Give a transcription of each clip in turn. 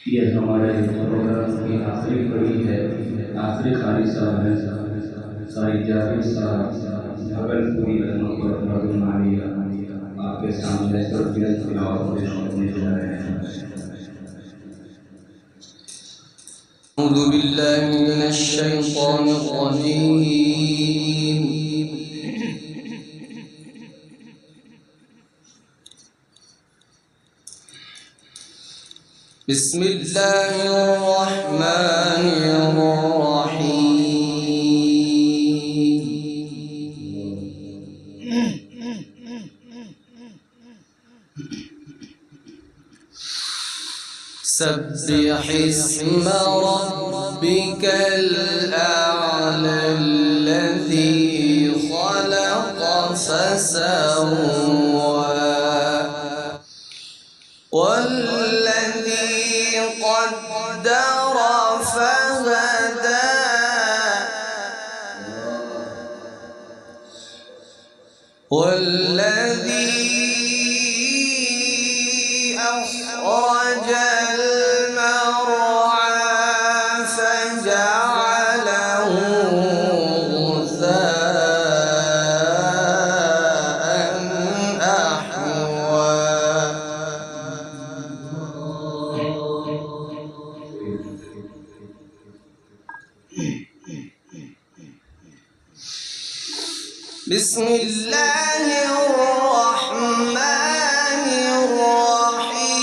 ये हमारे प्रोग्राम की आखिरी कड़ी है, आखिरी खाली साहब है साई जाफर साहब भागलपुरी रहमत और मधुमालिया आपके सामने तर्जुमा तिलावत पेश करने जा रहे हैं। أعوذ بالله من الشيطان الرجيم. بسم الله الرحمن الرحيم. سبح اسم ربك الأعلى الذي خلق فسوى والذي قدر فهدى والذي أخرج المرعى فجعله غثاء أحوى بسم الله الرحمن الرحيم.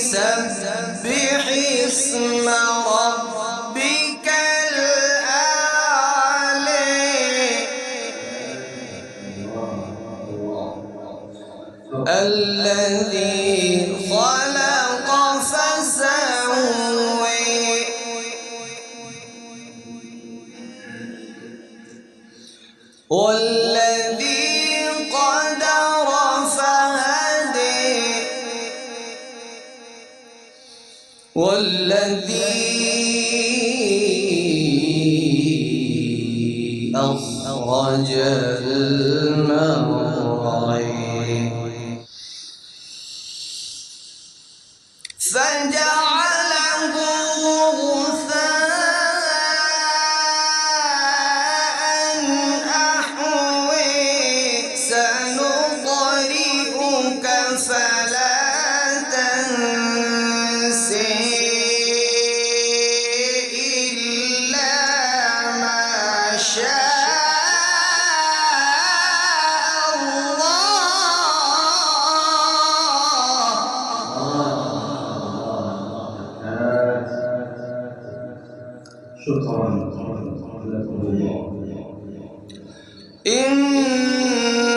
سبح اسم ربك الأعلى الذي خلق فسوى والذي قدر فهدى والذي أخرج المرعى فجعله غثاء أحوى سنقرئك فلا تنسى إلا ما شاء شكرا لكم الله. إنه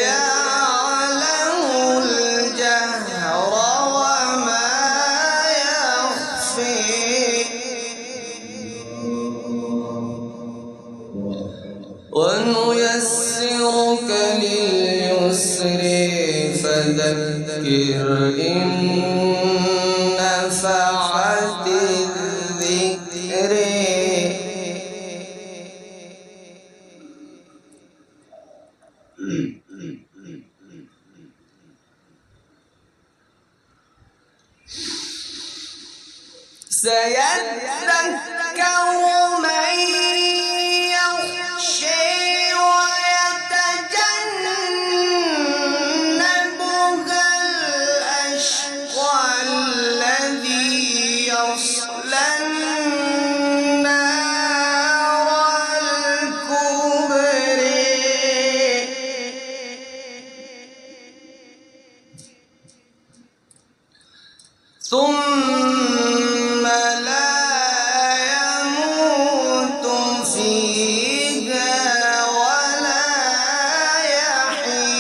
يعلم الجهر وما يخفي ونيسرك لليسر فذكر إن نفعت الذكر سيذكر من يخشى ويتجنبها الأشقى الذي يصلى النار الكبرى ثم لا يموت فيها ولا يحيى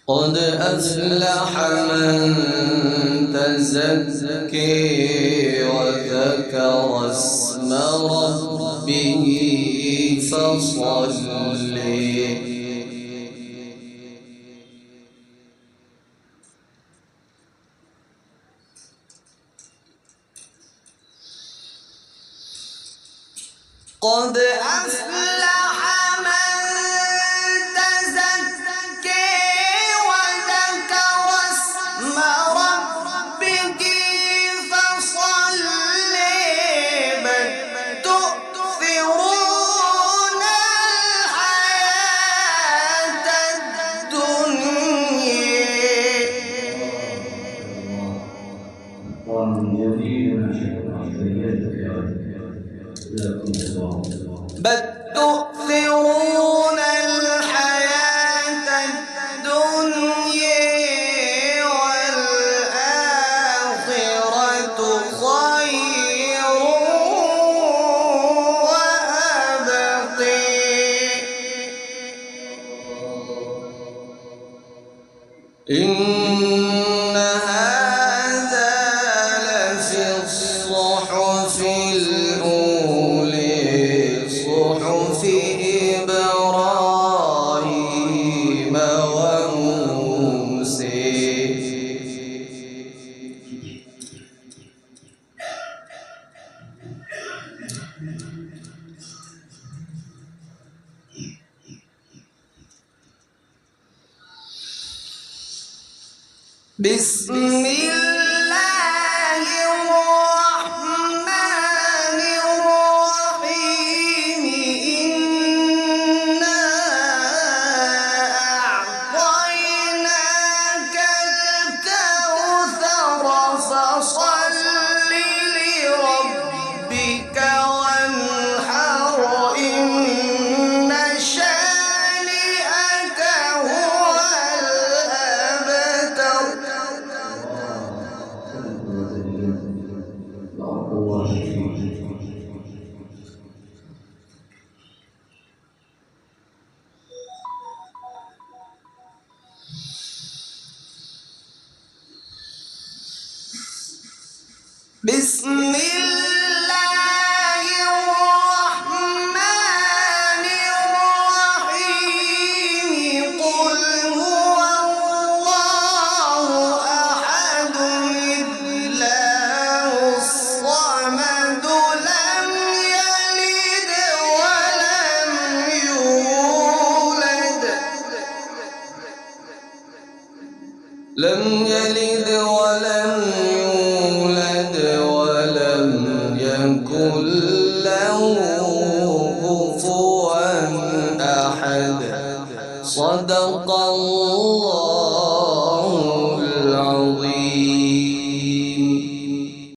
قد أفلح من تزكى وذكر اسم ربه فصلى قد أفلح بل تؤثرون الحياة الدنيا والآخرة خير وأبقى إن هذا لفي الصحف الأولى صحف إبراهيم وموسى بسم الله